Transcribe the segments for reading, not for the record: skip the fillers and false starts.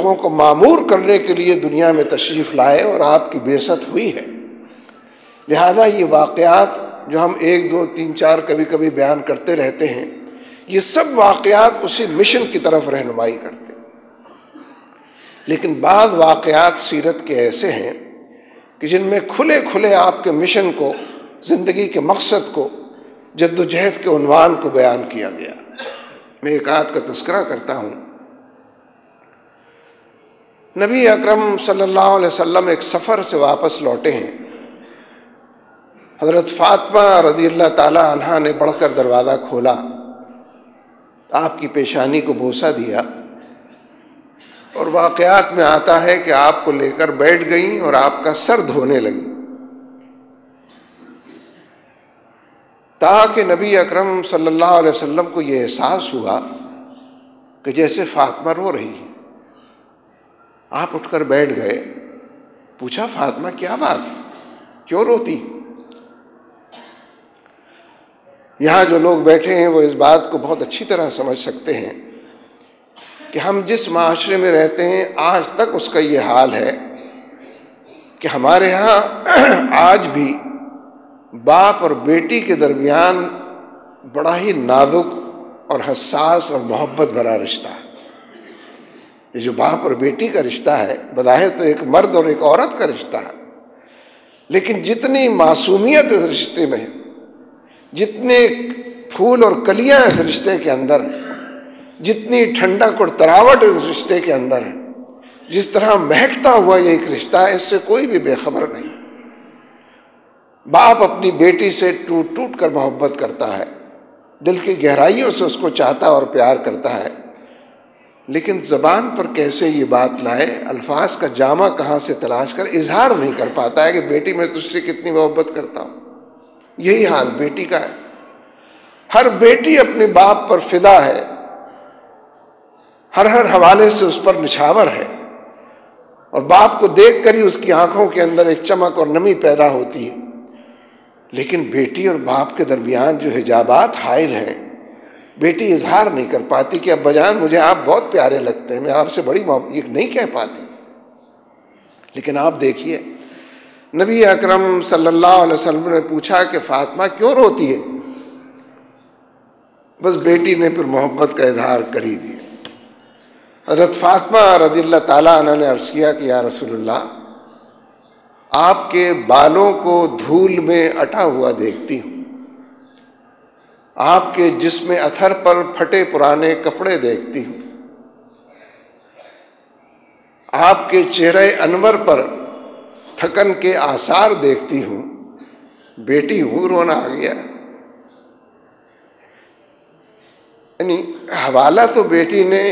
لوگوں کو معمور کرنے کے لیے دنیا میں تشریف لائے اور آپ کی بعثت ہوئی ہے۔ لہذا یہ واقعات جو ہم 1 2 3 4 کبھی کبھی بیان کرتے رہتے ہیں، یہ سب واقعات اسی مشن کی طرف رہنمائی کرتے ہیں۔ لیکن بعض واقعات سیرت کے ایسے ہیں کہ جن میں کھلے کھلے آپ کے مشن کو، زندگی کے مقصد کو، جد و جہد کے عنوان کو بیان کیا گیا۔ میں ایک آیت کا تذکرہ کرتا ہوں۔ نبی اکرم صلی اللہ علیہ وسلم ایک سفر سے واپس لوٹے ہیں۔ حضرت فاطمہ رضی اللہ تعالی عنہا نے بڑھ کر دروازہ کھولا، آپ کی پیشانی کو بوسہ دیا، اور واقعات میں آتا ہے کہ آپ کو لے کر بیٹھ گئیں اور آپ کا سر دھونے لگیں، تاکہ نبی اکرم صلی اللہ علیہ وسلم کو یہ احساس ہوا کہ جیسے فاطمہ رو رہی ہے۔ آپ اٹھ کر بیٹھ گئے، پوچھا فاطمہ کیا بات، کیوں روتی؟ یہاں جو لوگ بیٹھے ہیں وہ اس بات کو بہت اچھی طرح سمجھ سکتے ہیں کہ ہم جس معاشرے میں رہتے ہیں آج تک اس کا یہ حال ہے کہ ہمارے ہاں آج بھی باپ اور بیٹی کے درمیان بڑا ہی نازک اور حساس اور محبت بھرا رشتہ ہے۔ یہ جو باپ اور بیٹی کا رشتہ ہے، بظاہر تو ایک مرد اور ایک عورت کا رشتہ ہے، لیکن جتنی معصومیت اس رشتے میں ہے، جتنے پھول اور کلیاں اس رشتے کے اندر ہیں، جتنی ٹھنڈک اور تراوٹ اس رشتے کے اندر ہے، جس طرح مہکتا ہوا یہ ایک رشتہ ہے، اس سے کوئی بھی بے خبر نہیں۔ باپ اپنی بیٹی سے ٹوٹ ٹوٹ کر محبت کرتا ہے، دل کی گہرائیوں سے اس کو چاہتا اور پیار کرتا ہے، لیکن زبان پر کیسے یہ بات لائے، الفاظ کا جامع کہاں سے تلاش کر اظہار نہیں کر پاتا ہے کہ بیٹی میں تجھ سے کتنی محبت کرتا ہوں۔ یہی حال بیٹی کا ہے۔ ہر بیٹی اپنے باپ پر فدا ہے، ہر حوالے سے اس پر نچھاور ہے، اور باپ کو دیکھ کر ہی اس کی آنکھوں کے اندر ایک چمک اور نمی پیدا ہوتی ہے۔ لیکن بیٹی اور باپ کے درمیان جو حجابات حائل ہیں، بیٹی اظہار نہیں کر پاتی کہ ابا جان مجھے آپ بہت پیارے لگتے ہیں، میں آپ سے بڑی محبت، یہ نہیں کہہ پاتی۔ لیکن آپ دیکھیے نبی اکرم صلی اللہ علیہ وسلم نے پوچھا کہ فاطمہ کیوں روتی ہے؟ بس بیٹی نے پھر محبت کا اظہار کر ہی دیا۔ حضرت فاطمہ رضی اللہ تعالیٰ عنہ نے عرض کیا کہ یا رسول اللہ، آپ کے بالوں کو دھول میں اٹا ہوا دیکھتی ہوں، آپ کے جسم اثر پر پھٹے پرانے کپڑے دیکھتی ہوں، آپ کے چہرے انور پر تھکن کے آثار دیکھتی ہوں، بیٹی ہوں، رونا آ گیا۔ یعنی حوالہ تو بیٹی نے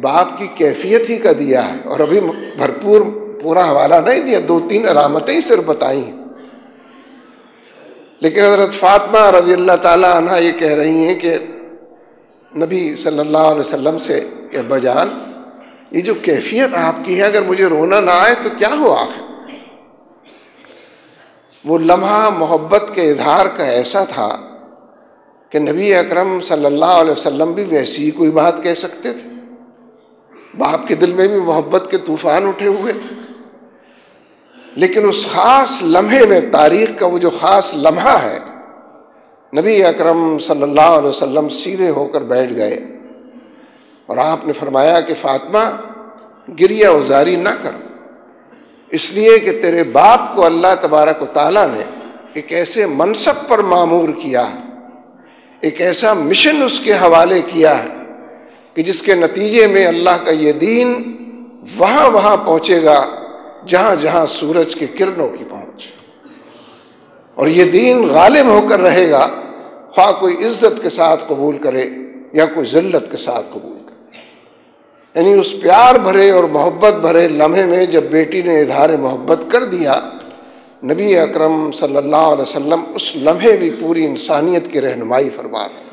باپ کی کیفیت ہی کا دیا ہے، اور ابھی بھرپور پورا حوالہ نہیں دیا، 2-3 علامتیں ہی صرف بتائی ہیں۔ لیکن حضرت فاطمہ رضی اللہ تعالیٰ عنہ یہ کہہ رہی ہیں کہ نبی صلی اللہ علیہ وسلم سے کہ ابا جان یہ جو کیفیت آپ کی ہے، اگر مجھے رونا نہ آئے تو کیا ہو آخر؟ وہ لمحہ محبت کے اظہار کا ایسا تھا کہ نبی اکرم صلی اللہ علیہ وسلم بھی ویسی ہی کوئی بات کہہ سکتے تھے، باپ کے دل میں بھی محبت کے طوفان اٹھے ہوئے تھے، لیکن اس خاص لمحے میں، تاریخ کا وہ جو خاص لمحہ ہے، نبی اکرم صلی اللہ علیہ وسلم سیدھے ہو کر بیٹھ گئے اور آپ نے فرمایا کہ فاطمہ گریہ وزاری نہ کر، اس لیے کہ تیرے باپ کو اللہ تبارک و تعالیٰ نے ایک ایسے منصب پر مامور کیا ہے، ایک ایسا مشن اس کے حوالے کیا ہے کہ جس کے نتیجے میں اللہ کا یہ دین وہاں وہاں پہنچے گا جہاں جہاں سورج کے کرنوں کی پہنچ، اور یہ دین غالب ہو کر رہے گا، خواہ کوئی عزت کے ساتھ قبول کرے یا کوئی ذلت کے ساتھ قبول کرے۔ یعنی اس پیار بھرے اور محبت بھرے لمحے میں جب بیٹی نے اظہار محبت کر دیا، نبی اکرم صلی اللہ علیہ وسلم اس لمحے بھی پوری انسانیت کی رہنمائی فرما رہے ہیں،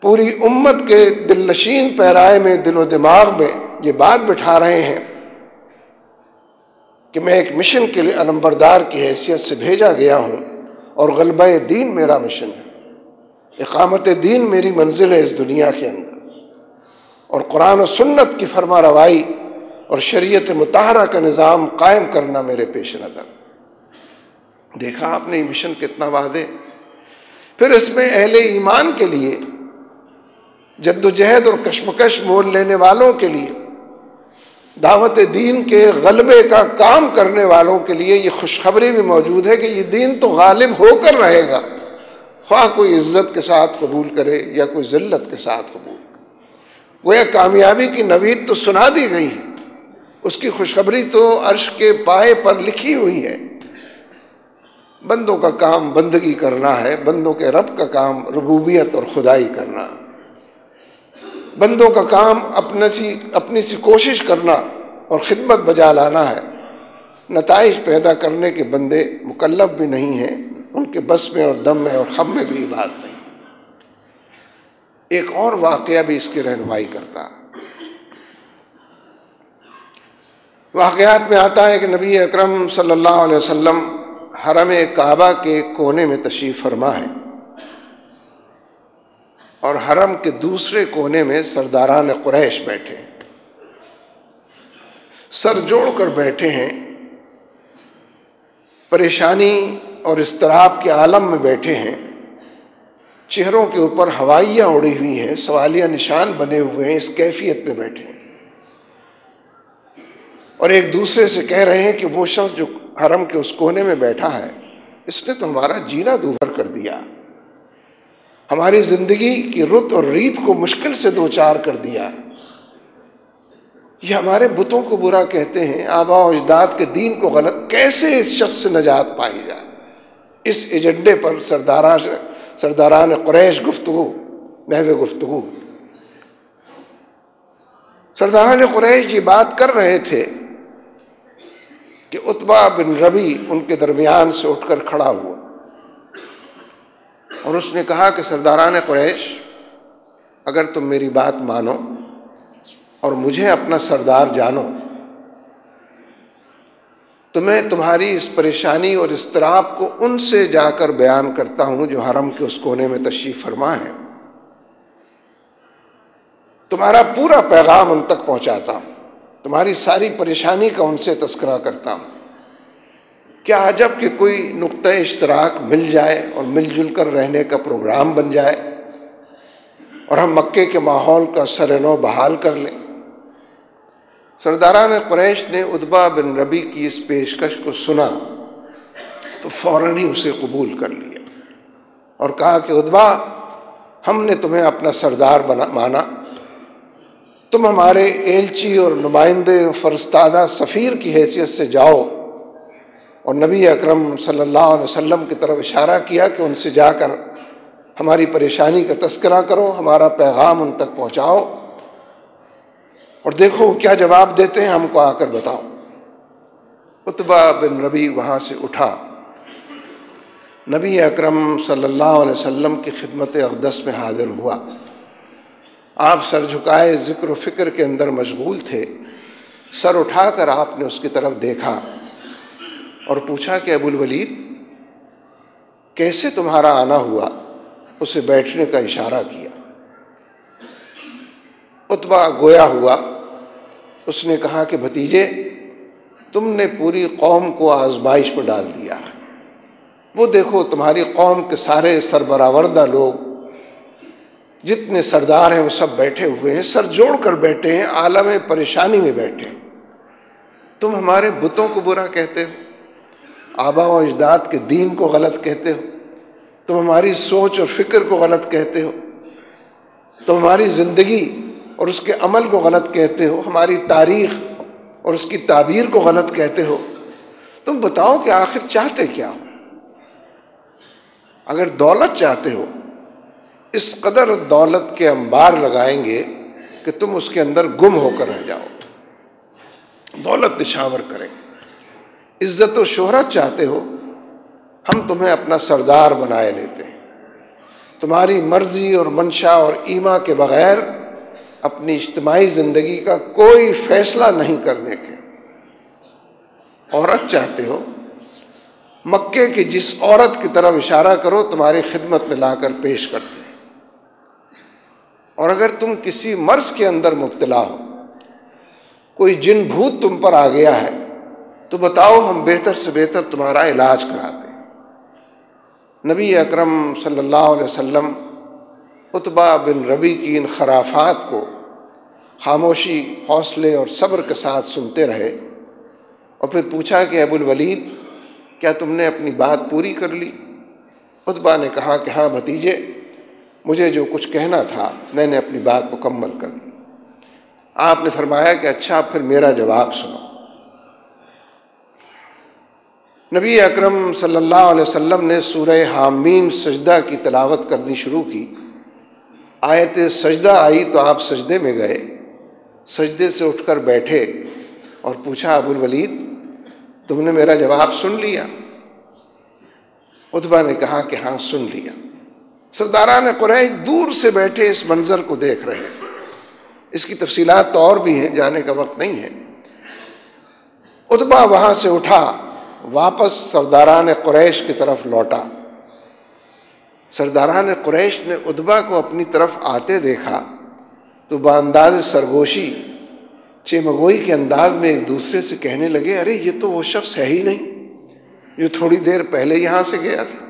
پوری امت کے دل نشین پیرائے میں، دل و دماغ میں یہ بات بٹھا رہے ہیں کہ میں ایک مشن کے لیے علمبردار کی حیثیت سے بھیجا گیا ہوں، اور غلبہ دین میرا مشن ہے، اقامت دین میری منزل ہے اس دنیا کے اندر۔ اور قرآن و سنت کی فرما روائی اور شریعت مطہرہ کا نظام قائم کرنا میرے پیش نظر۔ دیکھا آپ نے یہ مشن کتنا واضح۔ پھر اس میں اہل ایمان کے لیے جد و جہد اور کشمکش مول لینے والوں کے لیے، دعوت دین کے غلبے کا کام کرنے والوں کے لیے یہ خوشخبری بھی موجود ہے کہ یہ دین تو غالب ہو کر رہے گا، خواہ کوئی عزت کے ساتھ قبول کرے یا کوئی ذلت کے ساتھ قبول کرے۔ گویا کامیابی کی نوید تو سنا دی گئی ہے، اس کی خوشخبری تو عرش کے پائے پر لکھی ہوئی ہے۔ بندوں کا کام بندگی کرنا ہے، بندوں کے رب کا کام ربوبیت اور خدائی کرنا، بندوں کا کام اپنی سی کوشش کرنا اور خدمت بجا لانا ہے۔ نتائج پیدا کرنے کے بندے مکلف بھی نہیں ہیں، ان کے بس میں اور دم میں اور خم میں بھی یہ بات نہیں۔ ایک اور واقعہ بھی اس کی رہنمائی کرتا۔ واقعات میں آتا ہے کہ نبی اکرم صلی اللہ علیہ وسلم حرم کعبہ کے کونے میں تشریف فرما ہے، اور حرم کے دوسرے کونے میں سرداران قریش بیٹھے ہیں، سر جوڑ کر بیٹھے ہیں، پریشانی اور اضطراب کے عالم میں بیٹھے ہیں، چہروں کے اوپر ہوائیاں اڑی ہوئی ہیں، سوالیہ نشان بنے ہوئے ہیں، اس کیفیت میں بیٹھے ہیں، اور ایک دوسرے سے کہہ رہے ہیں کہ وہ شخص جو حرم کے اس کونے میں بیٹھا ہے، اس نے تو ہمارا جینا دوبھر کر دیا، ہماری زندگی کی رت اور ریت کو مشکل سے دوچار کر دیا، یہ ہمارے بتوں کو برا کہتے ہیں، آباء و اجداد کے دین کو غلط، کیسے اس شخص سے نجات پائی جائے؟ اس ایجنڈے پر سرداران قریش محو گفتگو۔ سرداران قریش یہ بات کر رہے تھے کہ عتبہ بن ربی ان کے درمیان سے اٹھ کر کھڑا ہوا، اور اس نے کہا کہ سرداران قریش، اگر تم میری بات مانو اور مجھے اپنا سردار جانو تو میں تمہاری اس پریشانی اور اضطراب کو ان سے جا کر بیان کرتا ہوں جو حرم کے اس کونے میں تشریف فرما ہے، تمہارا پورا پیغام ان تک پہنچاتا ہوں، تمہاری ساری پریشانی کا ان سے تذکرہ کرتا ہوں۔ کیا عجب کہ کوئی نقطہ اشتراک مل جائے اور مل جل کر رہنے کا پروگرام بن جائے اور ہم مکے کے ماحول کا سر نو بحال کر لیں۔ سرداران قریش نے عتبہ بن ربی کی اس پیشکش کو سنا تو فوراً ہی اسے قبول کر لیا اور کہا کہ عتبہ، ہم نے تمہیں اپنا سردار مانا، تم ہمارے ایلچی اور نمائندے فرستادہ سفیر کی حیثیت سے جاؤ اور نبی اکرم صلی اللہ علیہ وسلم کی طرف اشارہ کیا کہ ان سے جا کر ہماری پریشانی کا تذکرہ کرو، ہمارا پیغام ان تک پہنچاؤ، اور دیکھو کیا جواب دیتے ہیں، ہم کو آ کر بتاؤ۔ عتبہ بن ربی وہاں سے اٹھا، نبی اکرم صلی اللہ علیہ وسلم کی خدمت اقدس میں حاضر ہوا۔ آپ سر جھکائے ذکر و فکر کے اندر مشغول تھے۔ سر اٹھا کر آپ نے اس کی طرف دیکھا اور پوچھا کہ ابو الولید، کیسے تمہارا آنا ہوا؟ اسے بیٹھنے کا اشارہ کیا۔ عتبہ گویا ہوا، اس نے کہا کہ بھتیجے، تم نے پوری قوم کو آزمائش میں ڈال دیا ہے، وہ دیکھو تمہاری قوم کے سارے سربراوردہ لوگ، جتنے سردار ہیں وہ سب بیٹھے ہوئے ہیں، سر جوڑ کر بیٹھے ہیں، عالم پریشانی میں بیٹھے ہیں، تم ہمارے بتوں کو برا کہتے ہو، آباء و اجداد کے دین کو غلط کہتے ہو، تم ہماری سوچ اور فکر کو غلط کہتے ہو، تم ہماری زندگی اور اس کے عمل کو غلط کہتے ہو، ہماری تاریخ اور اس کی تعبیر کو غلط کہتے ہو، تم بتاؤ کہ آخر چاہتے کیا ہو؟ اگر دولت چاہتے ہو، اس قدر دولت کے انبار لگائیں گے کہ تم اس کے اندر گم ہو کر رہ جاؤ، دولت نشاور کریں۔ عزت و شہرت چاہتے ہو، ہم تمہیں اپنا سردار بنائے لیتے ہیں، تمہاری مرضی اور منشا اور ایما کے بغیر اپنی اجتماعی زندگی کا کوئی فیصلہ نہیں کرنے کے۔ عورت چاہتے ہو، مکے کی جس عورت کی طرف اشارہ کرو تمہاری خدمت میں لا کر پیش کرتے ہیں۔ اور اگر تم کسی مرض کے اندر مبتلا ہو، کوئی جن بھوت تم پر آ گیا ہے، تو بتاؤ، ہم بہتر سے بہتر تمہارا علاج کراتے ہیں۔ نبی اکرم صلی اللہ علیہ وسلم عتبہ بن ربیع کی ان خرافات کو خاموشی، حوصلے اور صبر کے ساتھ سنتے رہے، اور پھر پوچھا کہ ابو الولید، کیا تم نے اپنی بات پوری کر لی؟ عتبہ نے کہا کہ ہاں بھتیجے، مجھے جو کچھ کہنا تھا میں نے اپنی بات مکمل کر لی۔ آپ نے فرمایا کہ اچھا، پھر میرا جواب سنو۔ نبی اکرم صلی اللہ علیہ وسلم نے سورہ حامیم سجدہ کی تلاوت کرنی شروع کی۔ آیت سجدہ آئی تو آپ سجدے میں گئے، سجدے سے اٹھ کر بیٹھے اور پوچھا، ابو الولید، تم نے میرا جواب سن لیا؟ عتبہ نے کہا کہ ہاں سن لیا۔ سرداران قریش دور سے بیٹھے اس منظر کو دیکھ رہے تھے۔ اس کی تفصیلات تو اور بھی ہیں، جانے کا وقت نہیں ہے۔ عتبہ وہاں سے اٹھا، واپس سرداران قریش کی طرف لوٹا۔ سرداران قریش نے عتبہ کو اپنی طرف آتے دیکھا تو بانداز سرگوشی، چیمگوئی کے انداز میں ایک دوسرے سے کہنے لگے، ارے یہ تو وہ شخص ہے ہی نہیں جو تھوڑی دیر پہلے یہاں سے گیا تھا۔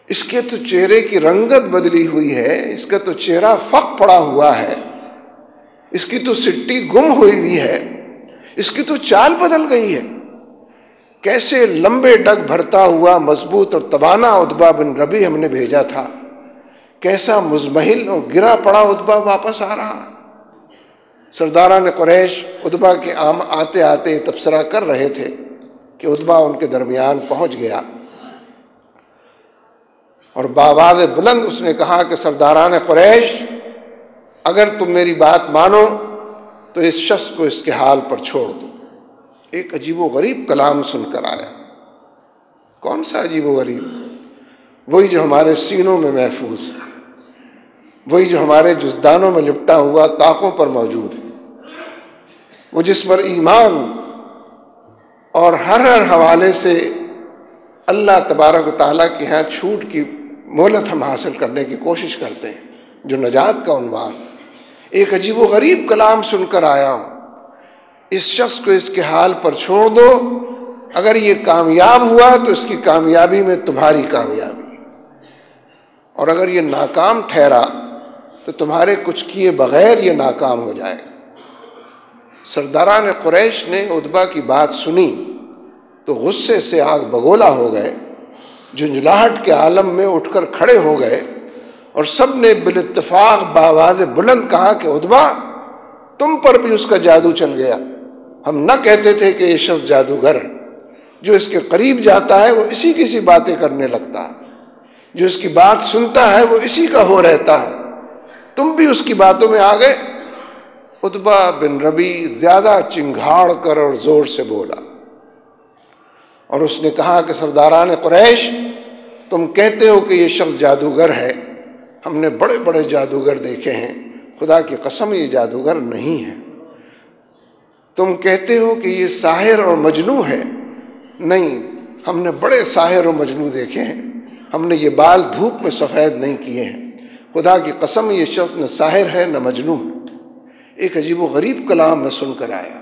اس کے تو چہرے کی رنگت بدلی ہوئی ہے، اس کا تو چہرہ فق پڑا ہوا ہے، اس کی تو سٹی گم ہوئی ہوئی ہے، اس کی تو چال بدل گئی ہے۔ کیسے لمبے ڈگ بھرتا ہوا مضبوط اور توانا عتبہ بن ربیع ہم نے بھیجا تھا، کیسا مزمحل اور گرا پڑا عتبہ واپس آ رہا۔ سرداران قریش عتبہ کے آتے آتے تبصرہ کر رہے تھے کہ عتبہ ان کے درمیان پہنچ گیا، اور بآواز بلند اس نے کہا کہ سرداران قریش، اگر تم میری بات مانو تو اس شخص کو اس کے حال پر چھوڑ دو۔ ایک عجیب و غریب کلام سن کر آیا۔ کون سا عجیب و غریب؟ وہی جو ہمارے سینوں میں محفوظ ہے، وہی جو ہمارے جزدانوں میں لپٹا ہوا طاقوں پر موجود ہے، وہ جس پر ایمان اور ہر حوالے سے اللہ تبارک و تعالیٰ کے ہاں چھوٹ کی مہلت ہم حاصل کرنے کی کوشش کرتے ہیں، جو نجات کا عنوان۔ ایک عجیب و غریب کلام سن کر آیا ہوں، اس شخص کو اس کے حال پر چھوڑ دو، اگر یہ کامیاب ہوا تو اس کی کامیابی میں تمہاری کامیابی، اور اگر یہ ناکام ٹھہرا تو تمہارے کچھ کیے بغیر یہ ناکام ہو جائے گا۔ سرداران قریش نے عتبہ کی بات سنی تو غصے سے آگ بگولا ہو گئے، جھنجھلاہٹ کے عالم میں اٹھ کر کھڑے ہو گئے، اور سب نے بالاتفاق بآواز بلند کہا کہ عتبہ، تم پر بھی اس کا جادو چل گیا۔ ہم نہ کہتے تھے کہ یہ شخص جادوگر، جو اس کے قریب جاتا ہے وہ اسی کی سی باتیں کرنے لگتا ہے، جو اس کی بات سنتا ہے وہ اسی کا ہو رہتا ہے، تم بھی اس کی باتوں میں آ گئے۔ عتبہ بن ربیع زیادہ چنگھاڑ کر اور زور سے بولا، اور اس نے کہا کہ سرداران قریش، تم کہتے ہو کہ یہ شخص جادوگر ہے، ہم نے بڑے بڑے جادوگر دیکھے ہیں، خدا کی قسم یہ جادوگر نہیں ہے۔ تم کہتے ہو کہ یہ ساحر اور مجنوں ہے، نہیں، ہم نے بڑے ساحر اور مجنوں دیکھے ہیں، ہم نے یہ بال دھوپ میں سفید نہیں کیے ہیں، خدا کی قسم یہ شخص نہ ساحر ہے نہ مجنوں۔ ایک عجیب و غریب کلام میں سن کر آیا۔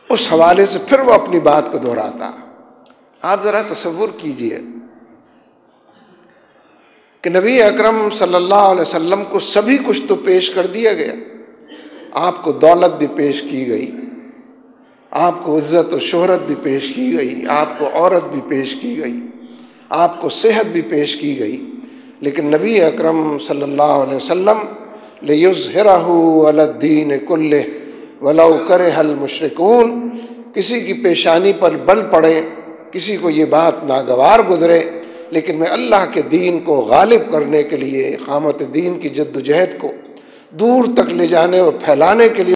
اس حوالے سے پھر وہ اپنی بات کو دہراتا۔ آپ ذرا تصور کیجئے کہ نبی اکرم صلی اللہ علیہ وسلم کو سبھی کچھ تو پیش کر دیا گیا، آپ کو دولت بھی پیش کی گئی، آپ کو عزت و شہرت بھی پیش کی گئی، آپ کو عورت بھی پیش کی گئی، آپ کو صحت بھی پیش کی گئی، لیکن نبی اکرم صلی اللہ علیہ وسلم لِیُظْہِرَہُ عَلَى الدِّینِ کُلِّهِ وَلَوْ کَرِہَ الْمُشْرِکُونَ، کسی کی پیشانی پر بل پڑے، کسی کو یہ بات ناگوار گزرے، لیکن میں اللہ کے دین کو غالب کرنے کے لیے، اقامت دین کی جد و جہد کو دور تک لے جانے اور پھیلانے کے لیے